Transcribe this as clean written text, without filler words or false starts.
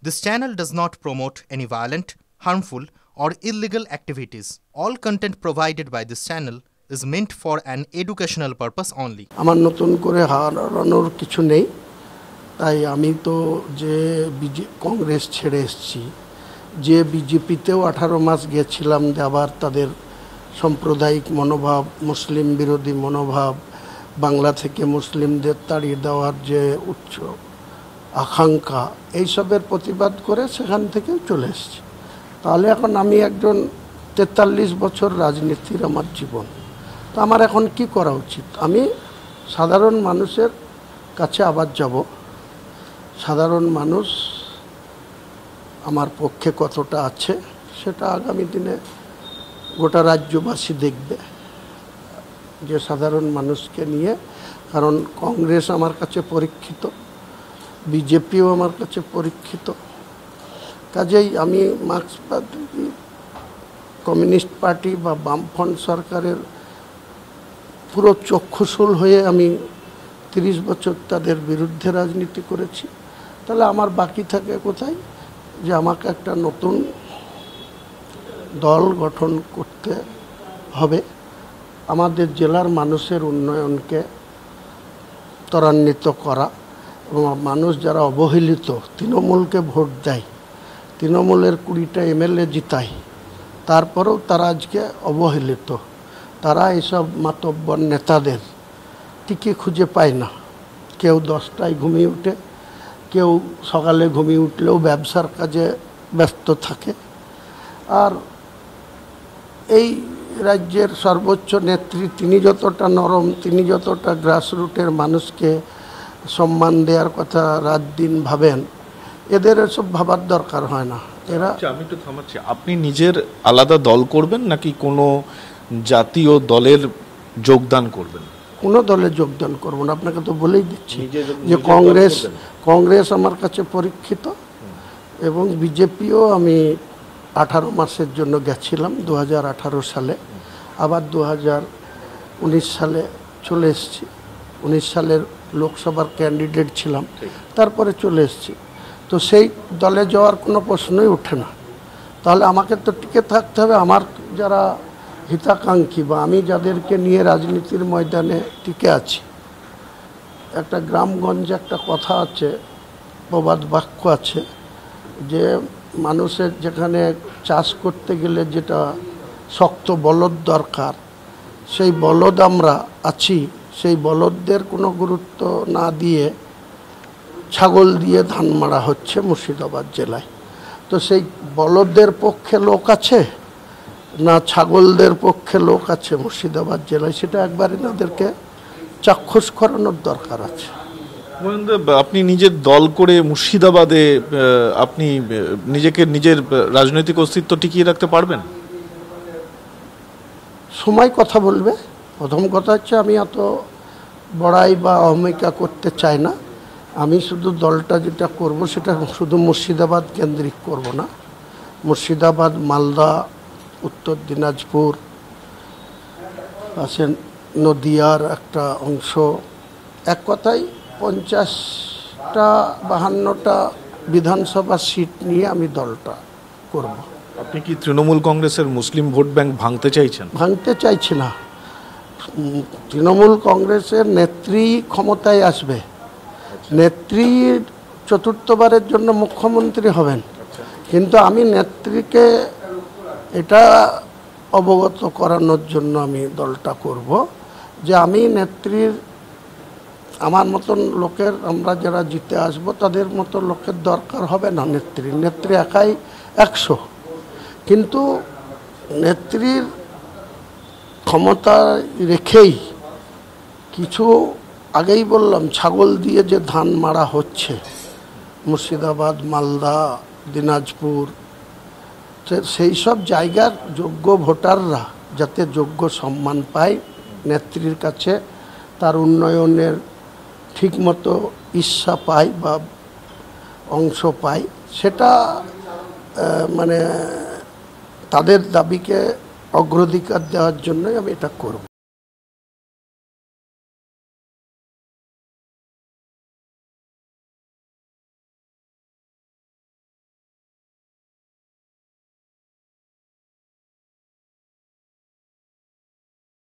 This channel does not promote any violent, harmful, or illegal activities. All content provided by this channel is meant for an educational purpose only. আমার নতুন করে হারানোর কিছু নেই, তাই আমি তো যে কংগ্রেস ছেড়ে এসেছি, যে বিজেপিতেও 18 মাস গিয়েছিলাম, যে আবার তাদের সাম্প্রদায়িক মনোভাব, মুসলিম বিরোধী মনোভাব, বাংলা থেকে মুসলিমদের তাড়িয়ে দেওয়ার যে উচ্চ আকাঙ্ক্ষা, এইসবের প্রতিবাদ করে সেখান থেকে চলে এসেছি। তাহলে এখন আমি একজন 43 বছর রাজনীতির আমার জীবন, তো আমার এখন কি করা উচিত? আমি সাধারণ মানুষের কাছে আবার যাব। সাধারণ মানুষ আমার পক্ষে কতটা আছে সেটা আগামী দিনে গোটা রাজ্যবাসী দেখবে, যে সাধারণ মানুষকে নিয়ে। কারণ কংগ্রেস আমার কাছে পরীক্ষিত, বিজেপিও আমার কাছে পরীক্ষিত। কাজেই আমি মার্ক্সবাদী কমিউনিস্ট পার্টি বা বামফ্রন্ট সরকারের পুরো চক্ষুশূল হয়ে আমি 30 বছর তাদের বিরুদ্ধে রাজনীতি করেছি। তাহলে আমার বাকি থাকে কোথায়? যে আমাকে একটা নতুন দল গঠন করতে হবে, আমাদের জেলার মানুষের উন্নয়নকে ত্বরান্বিত করা, এবং মানুষ যারা অবহেলিত, তৃণমূলকে ভোট দেয়, তৃণমূলের 20টা MLA জিতায়, তারপরেও তারা আজকে অবহেলিত। তারা এইসব মাতব্বর নেতাদের টিকে খুঁজে পায় না। কেউ 10টায় ঘুমিয়ে উঠে, কেউ সকালে ঘুমিয়ে উঠলেও ব্যবসার কাজে ব্যস্ত থাকে। আর এই রাজ্যের সর্বোচ্চ নেত্রী, তিনি যতটা নরম, তিনি যতটা গ্রাসরুটের মানুষকে সম্মান দেওয়ার কথা রাত দিন ভাবেন, এদের এসব ভাবার দরকার হয় না। এরা আমি একটু থামাচ্ছি, আপনি নিজের আলাদা দল করবেন নাকি কোনো জাতীয় দলের যোগদান করবেন? কোনো দলে যোগদান করব না, আপনাকে তো বলেই দিচ্ছি যে কংগ্রেস আমার কাছে পরীক্ষিত, এবং বিজেপিও আমি 18 মাসের জন্য গেছিলাম 2018 সালে, আবার 2019 সালে চলে এসেছি। 19 সালের লোকসভার ক্যান্ডিডেট ছিলাম, তারপরে চলে এসেছি। তো সেই দলে যাওয়ার কোনো প্রশ্নই ওঠে না। তাহলে আমাকে তো টিকে থাকতে হবে। আমার যারা হিতাকাঙ্ক্ষী বা আমি যাদেরকে নিয়ে রাজনীতির ময়দানে টিকে আছি, একটা গ্রামগঞ্জে একটা কথা আছে, প্রবাদ বাক্য আছে, যে মানুষের যেখানে চাষ করতে গেলে যেটা শক্ত বলদ দরকার, সেই বলদ আমরা আছি, সেই বলদদের কোনো গুরুত্ব না দিয়ে ছাগল দিয়ে ধান মারা হচ্ছে মুর্শিদাবাদ জেলায়। তো সেই বলদদের পক্ষে লোক আছে না ছাগলদের পক্ষে লোক আছে মুর্শিদাবাদ জেলায়, সেটা একবার এনাদেরকে চাক্ষুষ করানোর দরকার আছে। আপনি নিজের দল করে মুর্শিদাবাদে আপনি নিজের রাজনৈতিক অস্তিত্ব টিকিয়ে রাখতে পারবেন? সময় কথা বলবে। প্রথম কথা হচ্ছে, আমি এত বড়াই বা অহমিকা করতে চাই না। আমি শুধু দলটা যেটা করব সেটা শুধু মুর্শিদাবাদ কেন্দ্রিক করব না। মুর্শিদাবাদ, মালদা, উত্তর দিনাজপুর, পাশে নদিয়ার একটা অংশ, এক কথায় 50টা 52টা বিধানসভা সিট নিয়ে আমি দলটা করব। আপনি কি তৃণমূল কংগ্রেসের মুসলিম ভোট ব্যাংক ভাঙতে চাইছেন? ভাঙতে চাইছি না। তৃণমূল কংগ্রেসের নেত্রী ক্ষমতায় আসবে, নেত্রী 4র্থবারের জন্য মুখ্যমন্ত্রী হবেন, কিন্তু আমি নেত্রীকে এটা অবগত করানোর জন্য আমি দলটা করব যে আমি নেত্রীর, আমার মতন লোকের, আমরা যারা জিতে আসব তাদের মতো লোকের দরকার হবে না। নেত্রী একাই 100, কিন্তু নেত্রীর ক্ষমতা রেখেই কিছু, আগেই বললাম, ছাগল দিয়ে যে ধান মারা হচ্ছে মুর্শিদাবাদ, মালদা, দিনাজপুর, সেই সব জায়গার যোগ্য ভোটাররা যাতে যোগ্য সম্মান পায়, নেত্রীর কাছে তার উন্নয়নের ঠিকমতো ইচ্ছা পায় বা অংশ পায়, সেটা মানে তাদের দাবিকে অগ্রাধিকার দেওয়ার জন্যই আমি এটা করব।